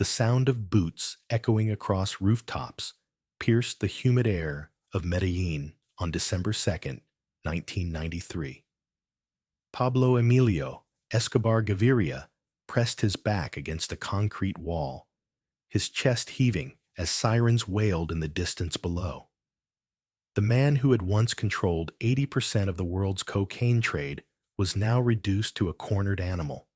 The sound of boots echoing across rooftops pierced the humid air of Medellín on December 2nd, 1993. Pablo Emilio Escobar Gaviria pressed his back against a concrete wall, his chest heaving as sirens wailed in the distance below. The man who had once controlled 80% of the world's cocaine trade was now reduced to a cornered animal,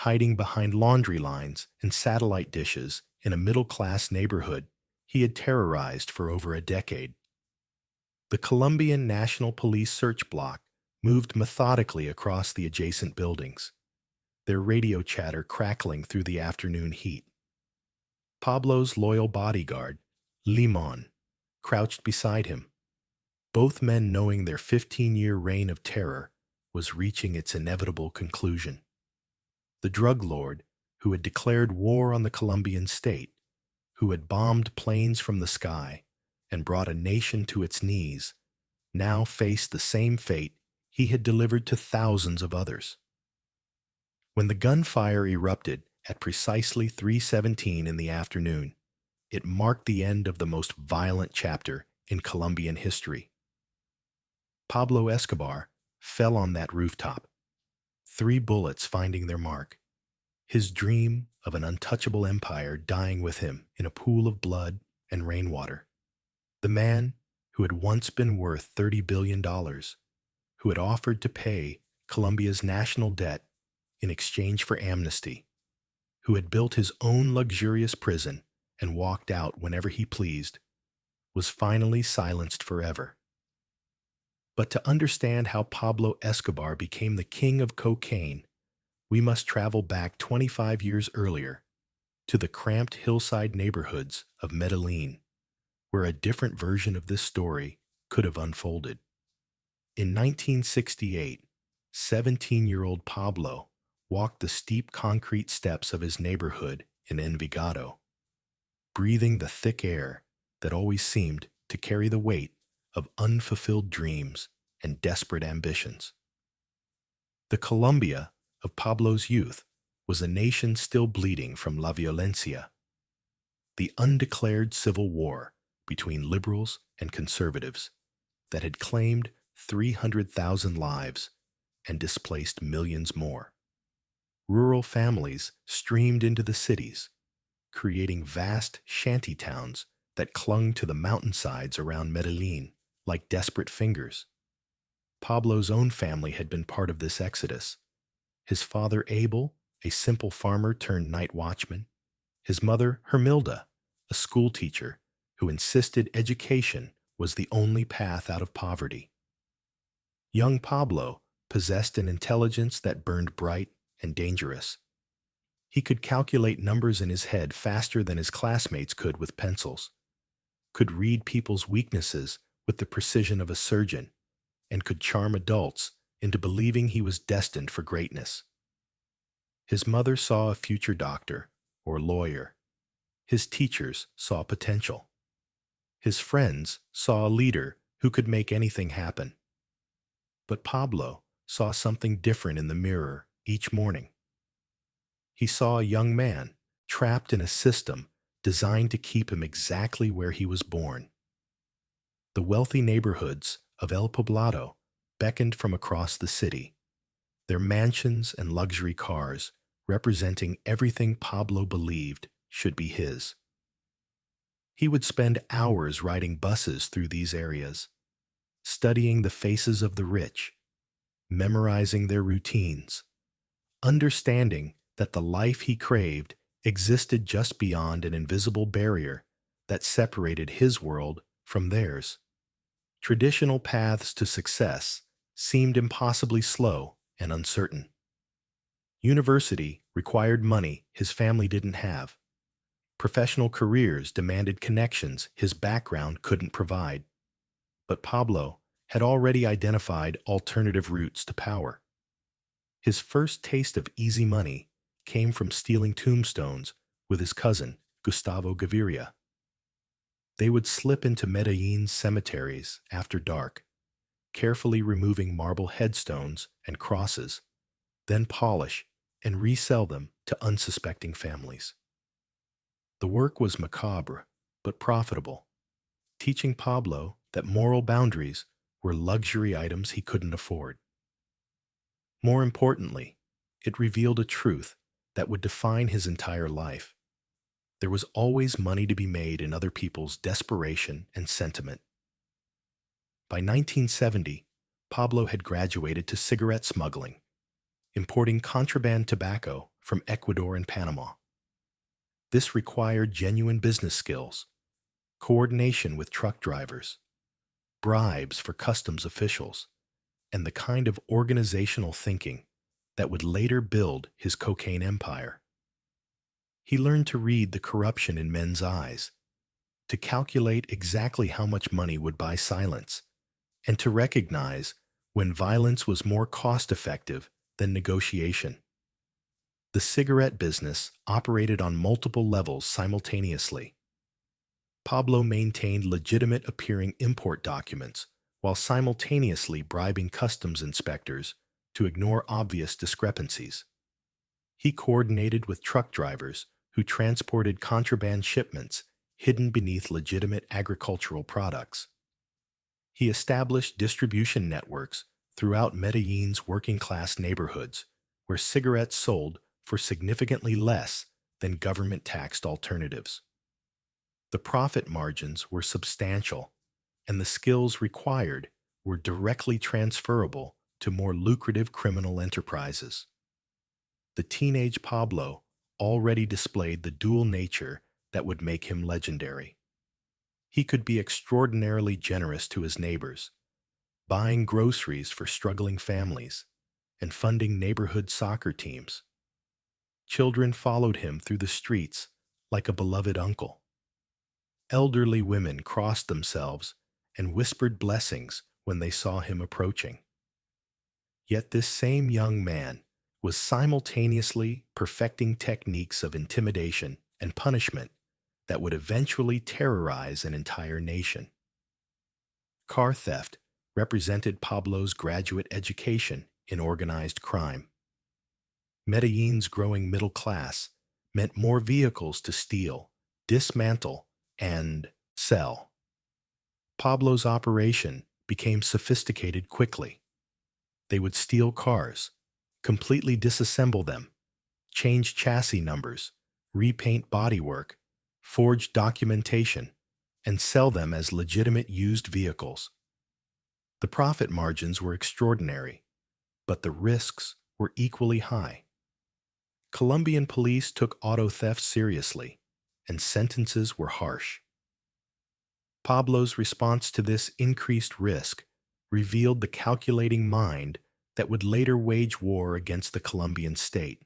hiding behind laundry lines and satellite dishes in a middle-class neighborhood he had terrorized for over a decade. The Colombian National Police search block moved methodically across the adjacent buildings, their radio chatter crackling through the afternoon heat. Pablo's loyal bodyguard, Limon, crouched beside him, both men knowing their 15-year reign of terror was reaching its inevitable conclusion. The drug lord, who had declared war on the Colombian state, who had bombed planes from the sky and brought a nation to its knees, now faced the same fate he had delivered to thousands of others. When the gunfire erupted at precisely 3:17 in the afternoon, it marked the end of the most violent chapter in Colombian history. Pablo Escobar fell on that rooftop, 3 bullets finding their mark, his dream of an untouchable empire dying with him in a pool of blood and rainwater. The man who had once been worth $30 billion, who had offered to pay Colombia's national debt in exchange for amnesty, who had built his own luxurious prison and walked out whenever he pleased, was finally silenced forever. But to understand how Pablo Escobar became the king of cocaine, we must travel back 25 years earlier to the cramped hillside neighborhoods of Medellín, where a different version of this story could have unfolded. In 1968, 17-year-old Pablo walked the steep concrete steps of his neighborhood in Envigado, breathing the thick air that always seemed to carry the weight of unfulfilled dreams and desperate ambitions. The Colombia of Pablo's youth was a nation still bleeding from la violencia, the undeclared civil war between liberals and conservatives that had claimed 300,000 lives and displaced millions more. Rural families streamed into the cities, creating vast shanty towns that clung to the mountainsides around Medellín like desperate fingers. Pablo's own family had been part of this exodus. His father Abel, a simple farmer turned night watchman, his mother Hermilda, a schoolteacher who insisted education was the only path out of poverty. Young Pablo possessed an intelligence that burned bright and dangerous. He could calculate numbers in his head faster than his classmates could with pencils, could read people's weaknesses with the precision of a surgeon, and could charm adults into believing he was destined for greatness. His mother saw a future doctor or lawyer. His teachers saw potential. His friends saw a leader who could make anything happen. But Pablo saw something different in the mirror each morning. He saw a young man trapped in a system designed to keep him exactly where he was born. The wealthy neighborhoods of El Poblado beckoned from across the city, their mansions and luxury cars representing everything Pablo believed should be his. He would spend hours riding buses through these areas, studying the faces of the rich, memorizing their routines, understanding that the life he craved existed just beyond an invisible barrier that separated his world from theirs. Traditional paths to success seemed impossibly slow and uncertain. University required money his family didn't have. Professional careers demanded connections his background couldn't provide. But Pablo had already identified alternative routes to power. His first taste of easy money came from stealing tombstones with his cousin, Gustavo Gaviria. They would slip into Medellín's cemeteries after dark, carefully removing marble headstones and crosses, then polish and resell them to unsuspecting families. The work was macabre, but profitable, teaching Pablo that moral boundaries were luxury items he couldn't afford. More importantly, it revealed a truth that would define his entire life. There was always money to be made in other people's desperation and sentiment. By 1970, Pablo had graduated to cigarette smuggling, importing contraband tobacco from Ecuador and Panama. This required genuine business skills, coordination with truck drivers, bribes for customs officials, and the kind of organizational thinking that would later build his cocaine empire. He learned to read the corruption in men's eyes, to calculate exactly how much money would buy silence, and to recognize when violence was more cost-effective than negotiation. The cigarette business operated on multiple levels simultaneously. Pablo maintained legitimate-appearing import documents while simultaneously bribing customs inspectors to ignore obvious discrepancies. He coordinated with truck drivers who transported contraband shipments hidden beneath legitimate agricultural products. He established distribution networks throughout Medellin's working-class neighborhoods, where cigarettes sold for significantly less than government-taxed alternatives. The profit margins were substantial, and the skills required were directly transferable to more lucrative criminal enterprises. The teenage Pablo already displayed the dual nature that would make him legendary. He could be extraordinarily generous to his neighbors, buying groceries for struggling families and funding neighborhood soccer teams. Children followed him through the streets like a beloved uncle. Elderly women crossed themselves and whispered blessings when they saw him approaching. Yet this same young man was simultaneously perfecting techniques of intimidation and punishment that would eventually terrorize an entire nation. Car theft represented Pablo's graduate education in organized crime. Medellin's growing middle class meant more vehicles to steal, dismantle, and sell. Pablo's operation became sophisticated quickly. They would steal cars, completely disassemble them, change chassis numbers, repaint bodywork, forge documentation, and sell them as legitimate used vehicles. The profit margins were extraordinary, but the risks were equally high. Colombian police took auto theft seriously, and sentences were harsh. Pablo's response to this increased risk revealed the calculating mind that would later wage war against the Colombian state.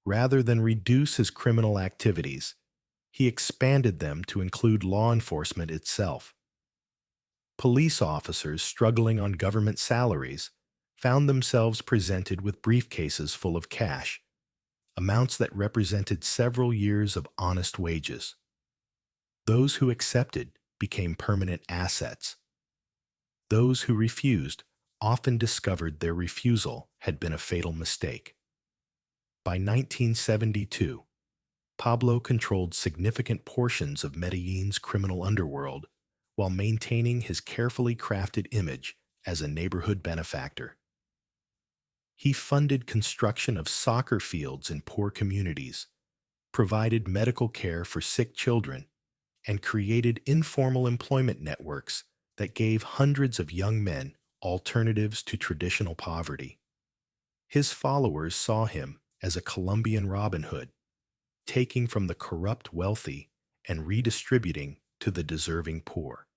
Rather than reduce his criminal activities, he expanded them to include law enforcement itself. Police officers struggling on government salaries found themselves presented with briefcases full of cash, amounts that represented several years of honest wages. Those who accepted became permanent assets. Those who refused often discovered their refusal had been a fatal mistake. By 1972, Pablo controlled significant portions of Medellin's criminal underworld while maintaining his carefully crafted image as a neighborhood benefactor. He funded construction of soccer fields in poor communities, provided medical care for sick children, and created informal employment networks that gave hundreds of young men alternatives to traditional poverty. His followers saw him as a Colombian Robin Hood, taking from the corrupt wealthy and redistributing to the deserving poor.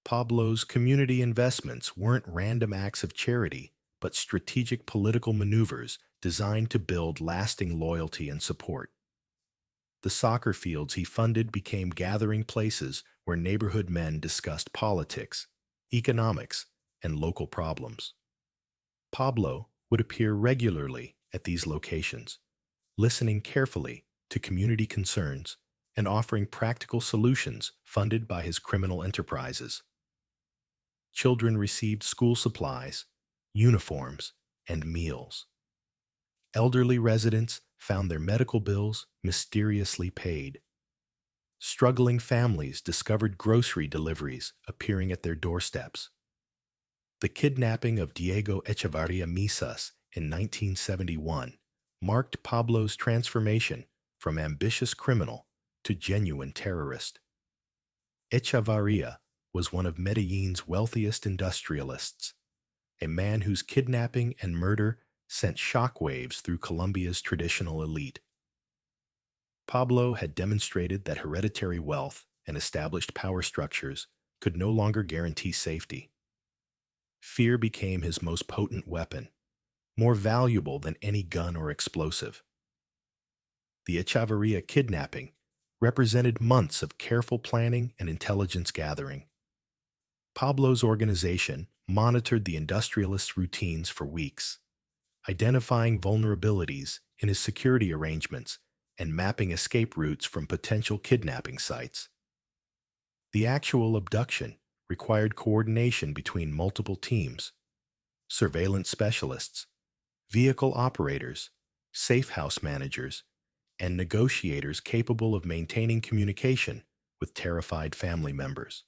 Pablo's community investments weren't random acts of charity, but strategic political maneuvers designed to build lasting loyalty and support. The soccer fields he funded became gathering places where neighborhood men discussed politics, economics, and local problems. Pablo would appear regularly at these locations, listening carefully to community concerns and offering practical solutions funded by his criminal enterprises. Children received school supplies, uniforms, and meals. Elderly residents found their medical bills mysteriously paid. Struggling families discovered grocery deliveries appearing at their doorsteps. The kidnapping of Diego Echevarria Misas in 1971 marked Pablo's transformation from ambitious criminal to genuine terrorist. Echevarria was one of Medellin's wealthiest industrialists, a man whose kidnapping and murder sent shockwaves through Colombia's traditional elite. Pablo had demonstrated that hereditary wealth and established power structures could no longer guarantee safety. Fear became his most potent weapon, more valuable than any gun or explosive. The Echevarria kidnapping represented months of careful planning and intelligence gathering. Pablo's organization monitored the industrialist's routines for weeks, identifying vulnerabilities in his security arrangements and mapping escape routes from potential kidnapping sites. The actual abduction required coordination between multiple teams: surveillance specialists, vehicle operators, safe house managers, and negotiators capable of maintaining communication with terrified family members.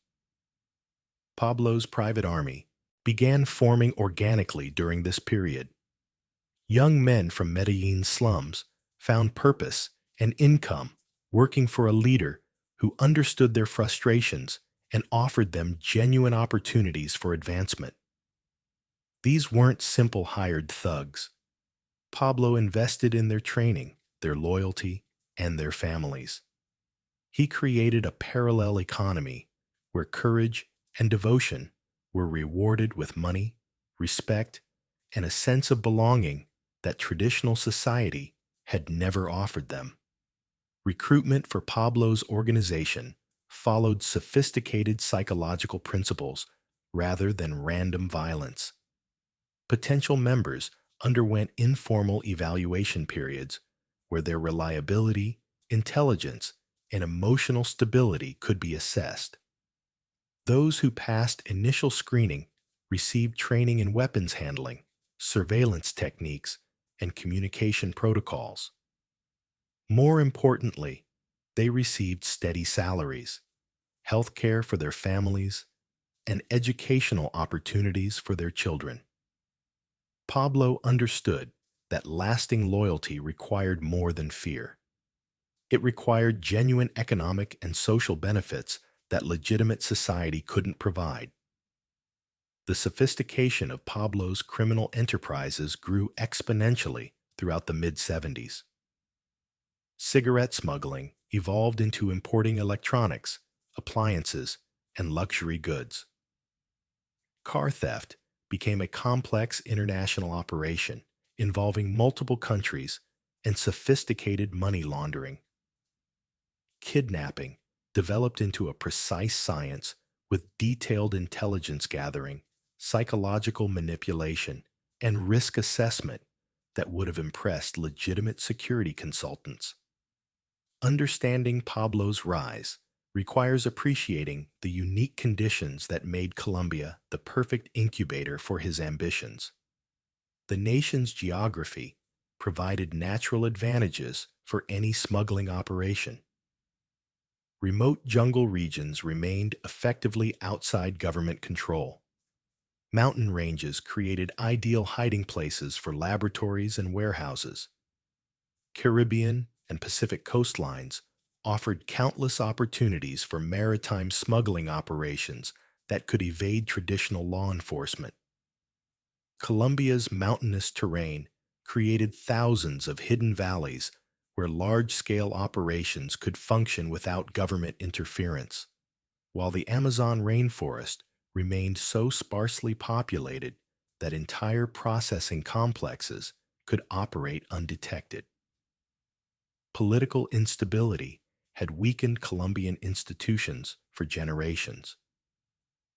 Pablo's private army began forming organically during this period. Young men from Medellin's slums found purpose and income working for a leader who understood their frustrations and offered them genuine opportunities for advancement. These weren't simple hired thugs. Pablo invested in their training, their loyalty, and their families. He created a parallel economy where courage and devotion were rewarded with money, respect, and a sense of belonging that traditional society had never offered them. Recruitment for Pablo's organization followed sophisticated psychological principles rather than random violence. Potential members underwent informal evaluation periods where their reliability, intelligence, and emotional stability could be assessed. Those who passed initial screening received training in weapons handling, surveillance techniques, and communication protocols. More importantly, they received steady salaries, health care for their families, and educational opportunities for their children. Pablo understood that lasting loyalty required more than fear. It required genuine economic and social benefits that legitimate society couldn't provide. The sophistication of Pablo's criminal enterprises grew exponentially throughout the mid-70s. Cigarette smuggling evolved into importing electronics, appliances, and luxury goods. Car theft became a complex international operation involving multiple countries and sophisticated money laundering. Kidnapping developed into a precise science with detailed intelligence gathering, psychological manipulation, and risk assessment that would have impressed legitimate security consultants. Understanding Pablo's rise requires appreciating the unique conditions that made Colombia the perfect incubator for his ambitions. The nation's geography provided natural advantages for any smuggling operation. Remote jungle regions remained effectively outside government control. Mountain ranges created ideal hiding places for laboratories and warehouses. Caribbean and Pacific coastlines offered countless opportunities for maritime smuggling operations that could evade traditional law enforcement. Colombia's mountainous terrain created thousands of hidden valleys where large-scale operations could function without government interference, while the Amazon rainforest remained so sparsely populated that entire processing complexes could operate undetected. Political instability had weakened Colombian institutions for generations.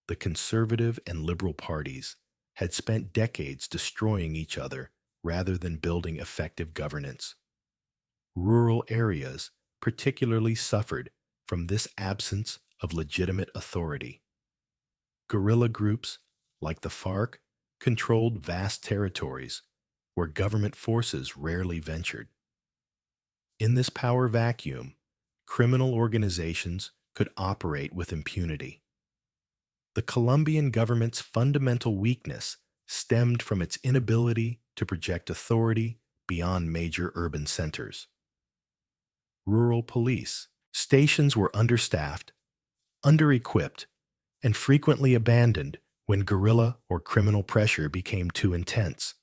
The conservative and liberal parties had spent decades destroying each other rather than building effective governance. Rural areas particularly suffered from this absence of legitimate authority. Guerrilla groups, like the FARC, controlled vast territories where government forces rarely ventured. In this power vacuum, criminal organizations could operate with impunity. The Colombian government's fundamental weakness stemmed from its inability to project authority beyond major urban centers. Rural police stations were understaffed, under-equipped, and frequently abandoned when guerrilla or criminal pressure became too intense.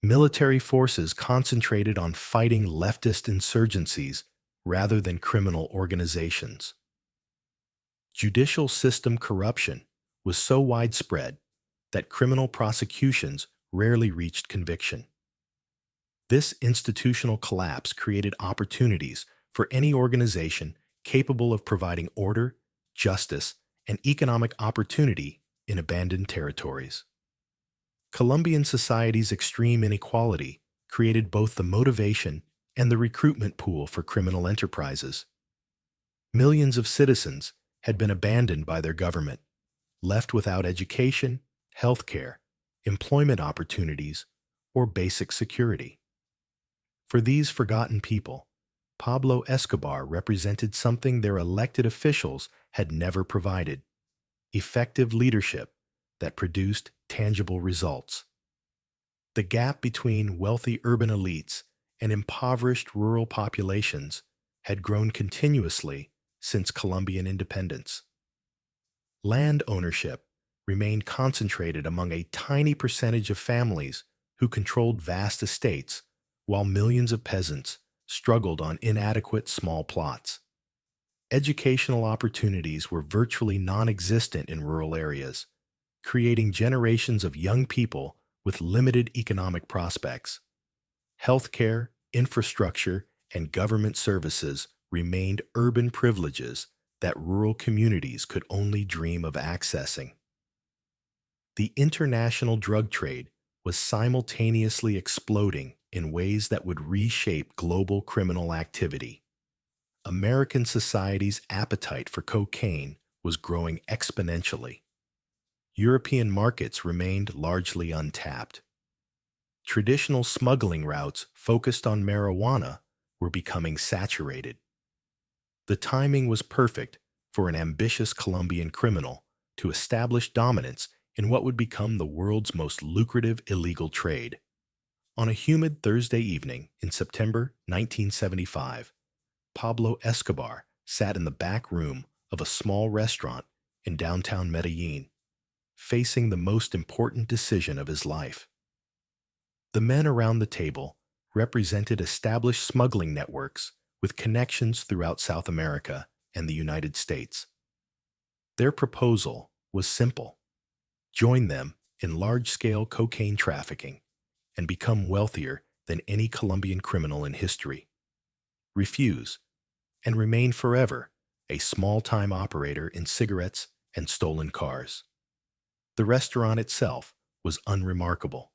Military forces concentrated on fighting leftist insurgencies rather than criminal organizations. Judicial system corruption was so widespread that criminal prosecutions rarely reached conviction. This institutional collapse created opportunities for any organization capable of providing order, justice, and economic opportunity in abandoned territories. Colombian society's extreme inequality created both the motivation and the recruitment pool for criminal enterprises. Millions of citizens had been abandoned by their government, left without education, healthcare, employment opportunities, or basic security. For these forgotten people, Pablo Escobar represented something their elected officials had never provided: effective leadership that produced tangible results. The gap between wealthy urban elites and impoverished rural populations had grown continuously since Colombian independence. Land ownership remained concentrated among a tiny percentage of families who controlled vast estates, while millions of peasants struggled on inadequate small plots. Educational opportunities were virtually non-existent in rural areas, creating generations of young people with limited economic prospects. Healthcare, infrastructure, and government services remained urban privileges that rural communities could only dream of accessing. The international drug trade was simultaneously exploding in ways that would reshape global criminal activity. American society's appetite for cocaine was growing exponentially. European markets remained largely untapped. Traditional smuggling routes focused on marijuana were becoming saturated. The timing was perfect for an ambitious Colombian criminal to establish dominance in what would become the world's most lucrative illegal trade. On a humid Thursday evening in September 1975, Pablo Escobar sat in the back room of a small restaurant in downtown Medellín, facing the most important decision of his life. The men around the table represented established smuggling networks with connections throughout South America and the United States. Their proposal was simple: join them in large-scale cocaine trafficking and become wealthier than any Colombian criminal in history. Refuse, and remain forever a small-time operator in cigarettes and stolen cars. The restaurant itself was unremarkable: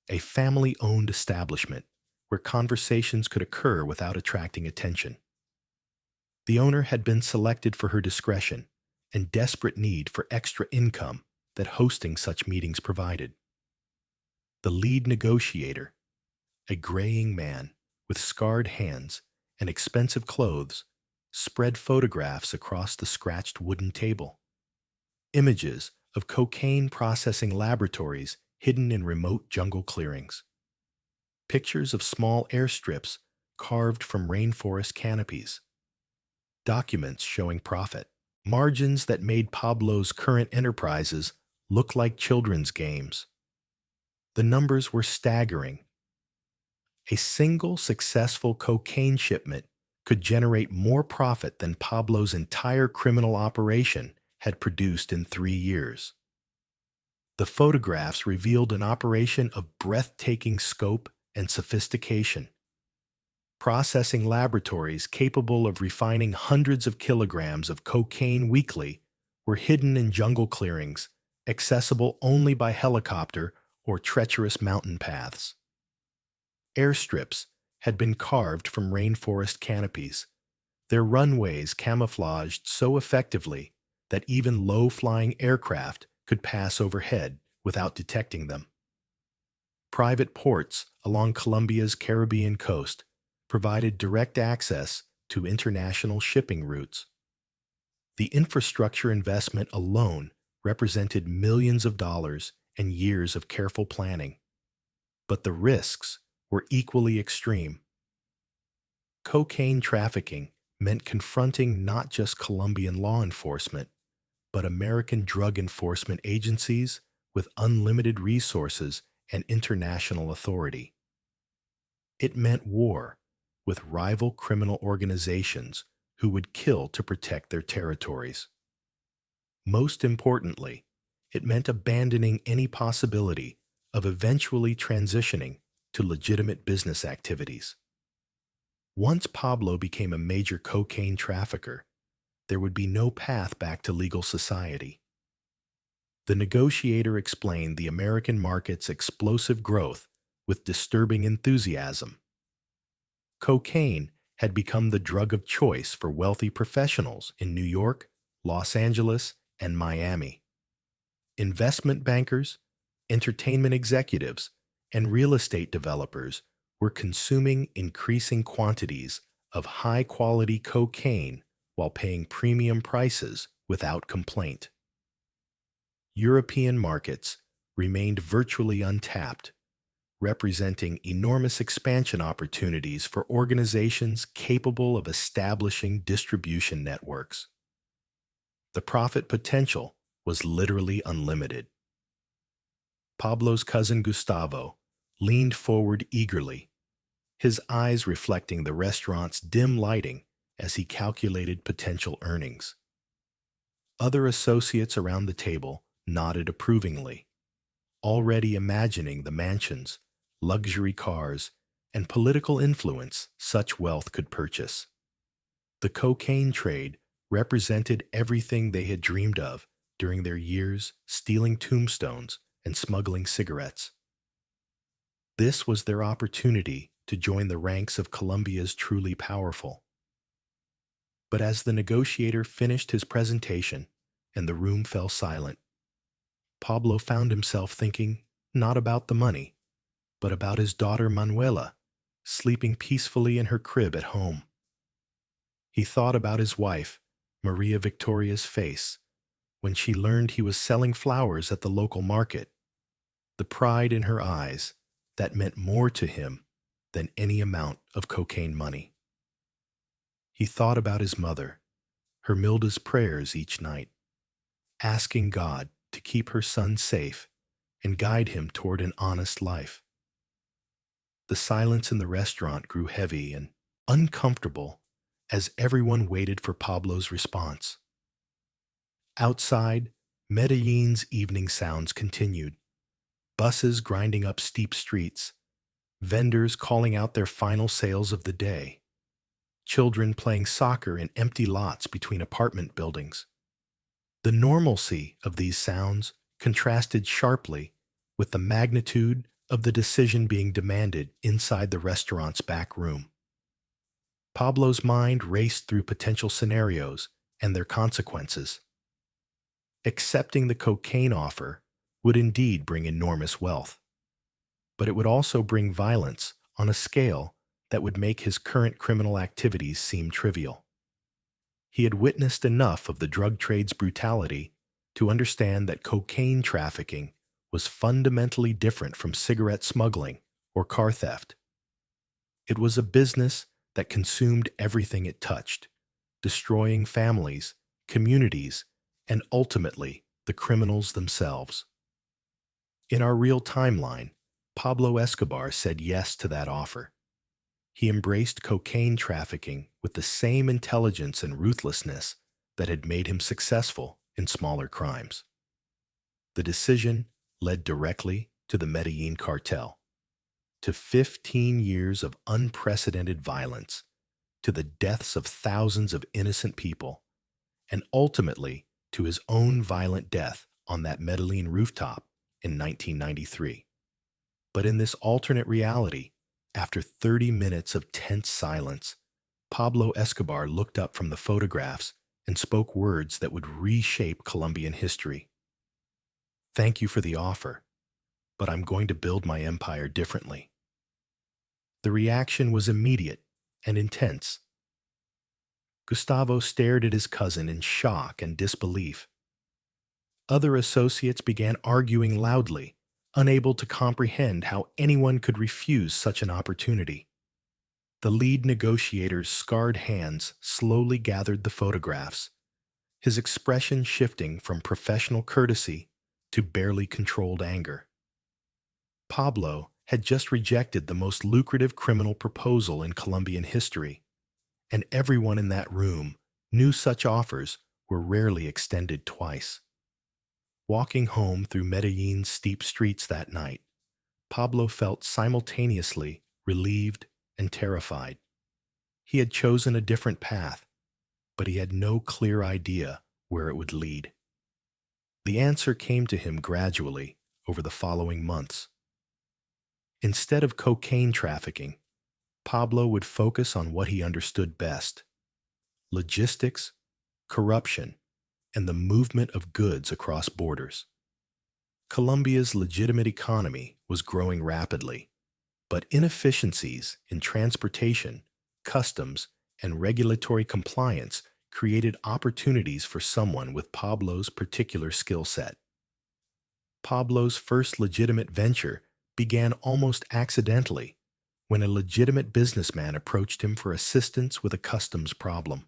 a family-owned establishment where conversations could occur without attracting attention. The owner had been selected for her discretion and desperate need for extra income that hosting such meetings provided. The lead negotiator, a graying man with scarred hands and expensive clothes, spread photographs across the scratched wooden table. Images of cocaine processing laboratories hidden in remote jungle clearings. Pictures of small airstrips carved from rainforest canopies. Documents showing profit. Margins that made Pablo's current enterprises look like children's games. The numbers were staggering. A single successful cocaine shipment could generate more profit than Pablo's entire criminal operation had produced in 3 years. The photographs revealed an operation of breathtaking scope and sophistication. Processing laboratories capable of refining hundreds of kilograms of cocaine weekly were hidden in jungle clearings, accessible only by helicopter or treacherous mountain paths. Airstrips had been carved from rainforest canopies, their runways camouflaged so effectively that even low-flying aircraft could pass overhead without detecting them. Private ports along Colombia's Caribbean coast provided direct access to international shipping routes. The infrastructure investment alone represented millions of dollars and years of careful planning, but the risks were equally extreme. Cocaine trafficking meant confronting not just Colombian law enforcement, but American drug enforcement agencies with unlimited resources and international authority. It meant war with rival criminal organizations who would kill to protect their territories. Most importantly, it meant abandoning any possibility of eventually transitioning to legitimate business activities. Once Pablo became a major cocaine trafficker, there would be no path back to legal society. The negotiator explained the American market's explosive growth with disturbing enthusiasm. Cocaine had become the drug of choice for wealthy professionals in New York, Los Angeles, and Miami. Investment bankers, entertainment executives, and real estate developers were consuming increasing quantities of high-quality cocaine while paying premium prices without complaint. European markets remained virtually untapped, representing enormous expansion opportunities for organizations capable of establishing distribution networks. The profit potential was literally unlimited. Pablo's cousin Gustavo leaned forward eagerly, his eyes reflecting the restaurant's dim lighting as he calculated potential earnings. Other associates around the table nodded approvingly, already imagining the mansions, luxury cars, and political influence such wealth could purchase. The cocaine trade represented everything they had dreamed of during their years stealing tombstones and smuggling cigarettes. This was their opportunity to join the ranks of Colombia's truly powerful. But as the negotiator finished his presentation and the room fell silent, Pablo found himself thinking not about the money, but about his daughter Manuela, sleeping peacefully in her crib at home. He thought about his wife, Maria Victoria's face, when she learned he was selling flowers at the local market, the pride in her eyes that meant more to him than any amount of cocaine money. He thought about his mother, Hermilda's prayers each night, asking God to keep her son safe and guide him toward an honest life. The silence in the restaurant grew heavy and uncomfortable as everyone waited for Pablo's response. Outside, Medellin's evening sounds continued. Buses grinding up steep streets, vendors calling out their final sales of the day, children playing soccer in empty lots between apartment buildings. The normalcy of these sounds contrasted sharply with the magnitude of the decision being demanded inside the restaurant's back room. Pablo's mind raced through potential scenarios and their consequences. Accepting the cocaine offer would indeed bring enormous wealth, but it would also bring violence on a scale that would make his current criminal activities seem trivial. He had witnessed enough of the drug trade's brutality to understand that cocaine trafficking was fundamentally different from cigarette smuggling or car theft. It was a business that consumed everything it touched, destroying families, communities, and ultimately the criminals themselves. In our real timeline, Pablo Escobar said yes to that offer. He embraced cocaine trafficking with the same intelligence and ruthlessness that had made him successful in smaller crimes. The decision led directly to the Medellín cartel, to 15 years of unprecedented violence, to the deaths of thousands of innocent people, and ultimately to his own violent death on that Medellín rooftop in 1993. But in this alternate reality, after 30 minutes of tense silence, Pablo Escobar looked up from the photographs and spoke words that would reshape Colombian history. "Thank you for the offer, but I'm going to build my empire differently." The reaction was immediate and intense. Gustavo stared at his cousin in shock and disbelief. Other associates began arguing loudly, unable to comprehend how anyone could refuse such an opportunity. The lead negotiator's scarred hands slowly gathered the photographs, his expression shifting from professional courtesy to barely controlled anger. Pablo had just rejected the most lucrative criminal proposal in Colombian history, and everyone in that room knew such offers were rarely extended twice. Walking home through Medellin's steep streets that night, Pablo felt simultaneously relieved and terrified. He had chosen a different path, but he had no clear idea where it would lead. The answer came to him gradually over the following months. Instead of cocaine trafficking, Pablo would focus on what he understood best: logistics, corruption, and the movement of goods across borders. Colombia's legitimate economy was growing rapidly, but inefficiencies in transportation, customs, and regulatory compliance created opportunities for someone with Pablo's particular skill set. Pablo's first legitimate venture began almost accidentally when a legitimate businessman approached him for assistance with a customs problem.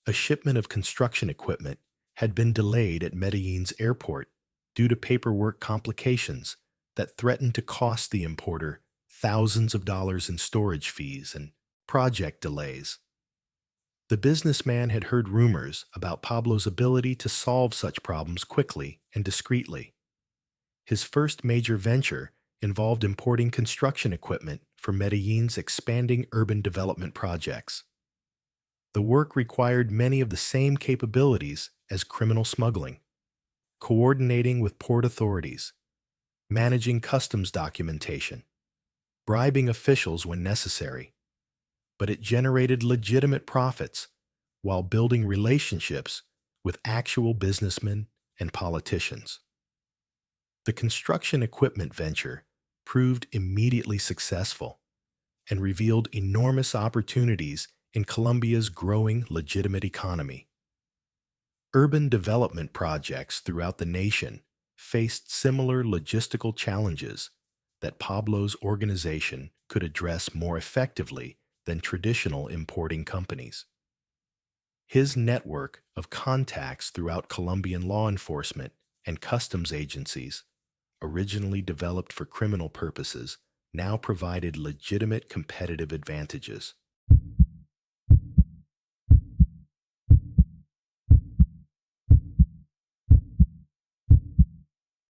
A shipment of construction equipment had been delayed at Medellin's airport due to paperwork complications that threatened to cost the importer thousands of dollars in storage fees and project delays. The businessman had heard rumors about Pablo's ability to solve such problems quickly and discreetly. His first major venture involved importing construction equipment for Medellin's expanding urban development projects. The work required many of the same capabilities as criminal smuggling: coordinating with port authorities, managing customs documentation, bribing officials when necessary. But it generated legitimate profits while building relationships with actual businessmen and politicians. The construction equipment venture proved immediately successful and revealed enormous opportunities in Colombia's growing legitimate economy. Urban development projects throughout the nation faced similar logistical challenges that Pablo's organization could address more effectively than traditional importing companies. His network of contacts throughout Colombian law enforcement and customs agencies, originally developed for criminal purposes, now provided legitimate competitive advantages.